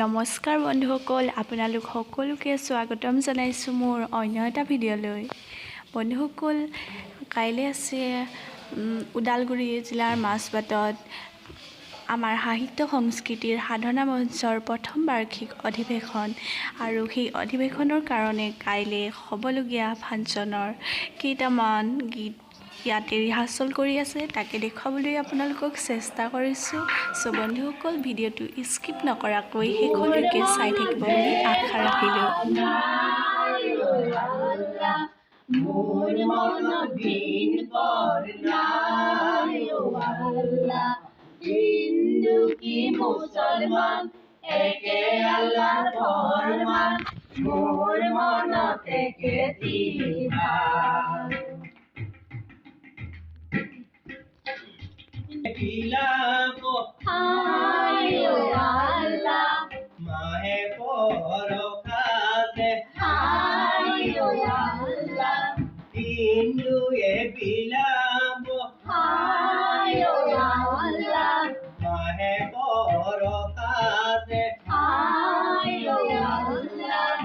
নমস্কাৰ বন্ধুসকল, আপোনালোক সকলোকে স্বাগতম জনাইছোঁ মোৰ অন্য এটা ভিডিঅ'লৈ। বন্ধুসকল, কাইলৈ আছে ওদালগুৰি জিলাৰ মাজবাটত আমাৰ সাহিত্য সংস্কৃতিৰ সাধনা মঞ্চৰ প্ৰথম বাৰ্ষিক অধিৱেশন আৰু সেই অধিৱেশনৰ কাৰণে কাইলৈ হ'বলগীয়া ফাংচনৰ কেইটামান গীত ইয়াতে ৰিহাৰ্চল কৰি আছে, তাকে দেখুৱাবলৈ আপোনালোকক চেষ্টা কৰিছোঁ। চ' বন্ধুসকল, ভিডিঅ'টো স্কিপ নকৰাকৈ শেষলৈকে চাই থাকিব বুলি আশা ৰাখিলোঁ। মুছলমান একে আল্লাহৰ ফৰমান, মোৰ মনত একে তিলভাৰ। হায় ও আল্লাহ, মাহে পৰখাতে হায় ও আল্লাহ, হিন্দুয়ে বিলাব হায় ও আল্লাহ, মাহে পৰখাতে হায় ও আল্লাহ,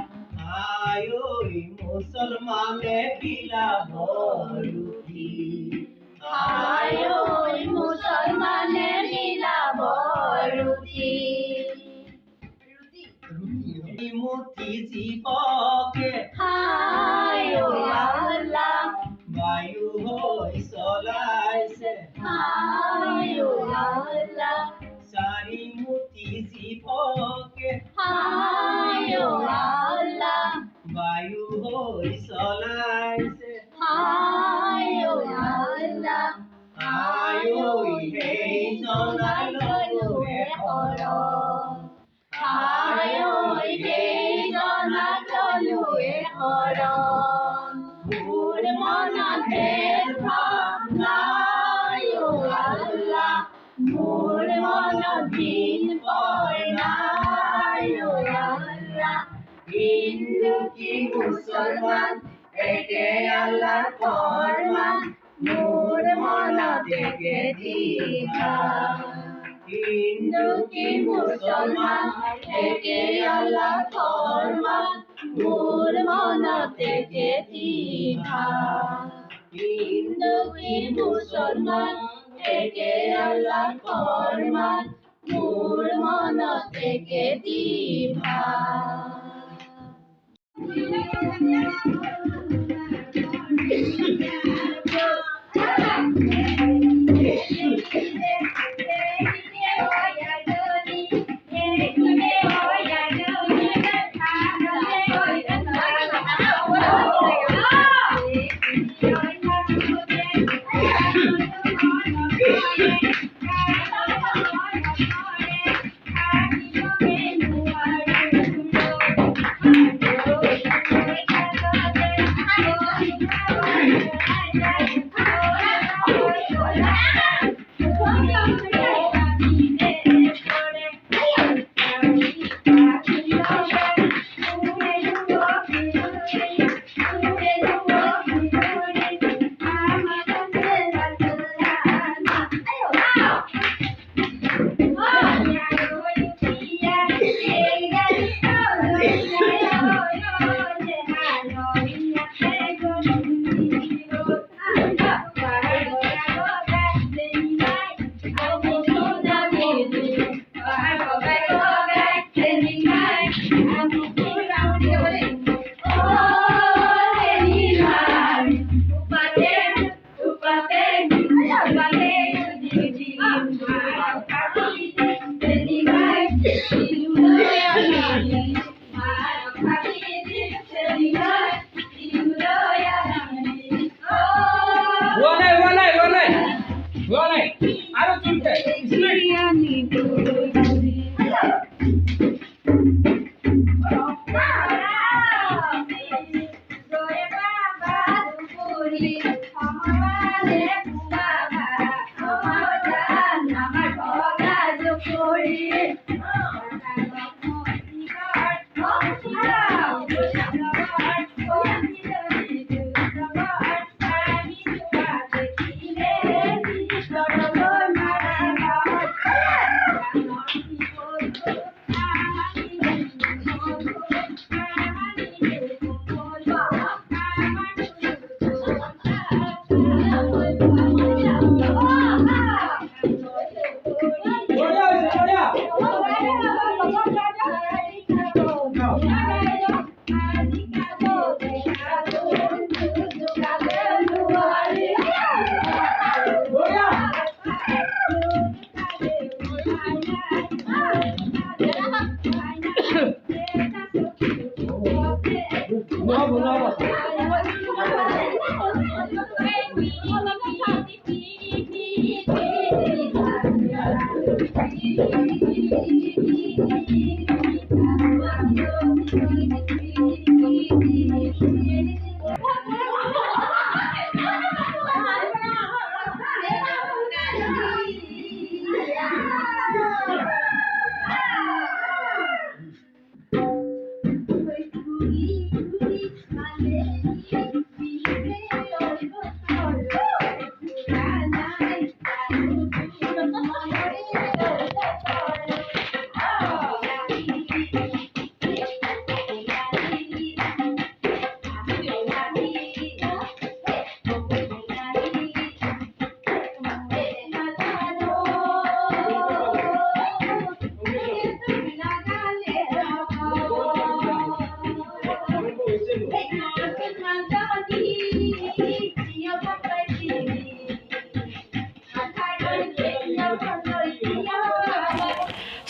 আয়ই মুসলমানে বিলাব রুটি, হায় ও মুসলমানে বিলাব রুটি। মুঠি জীবকে হায় ও আল্লাহ, বায়ু হৈ চলাইছে, হায় ও আল্লাহ, চাৰি মুঠি জীবকে হায় ও আল্লাহ, বায়ু হৈ চলাইছে, হায় ও আল্লাহ, আয়ই সেই জনাই ললোৱে শৰণ, হায় ও জনাত ললোৱে শৰণ। মোৰ মনতে ভাৱ নাই ও আল্লাহ, মোৰ মনত দিন পৰ নাই ও আল্লাহ, হিন্দু কি মুছলমান একে আল্লাহৰ ফৰমান, মোৰ মনত একে দ্বিধাৰ। হিন্দু কি মুছলমান একে আল্লাহৰ ফৰমান, মোৰ মনত একে দ্বিধাৰ। হিন্দু কি মুছলমান একে আল্লাহৰ ফৰমান, মোৰ মনত একে দ্বিধাৰ।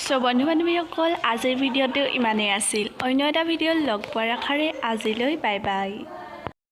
সো বন্ধু বান্ধৱীসকল আজিৰ ভিডিঅ'টো ইমানেই আছিল অন্য এটা ভিডিঅ'ত লগ পোৱাৰ আশাৰে আজিলৈ বাই বাই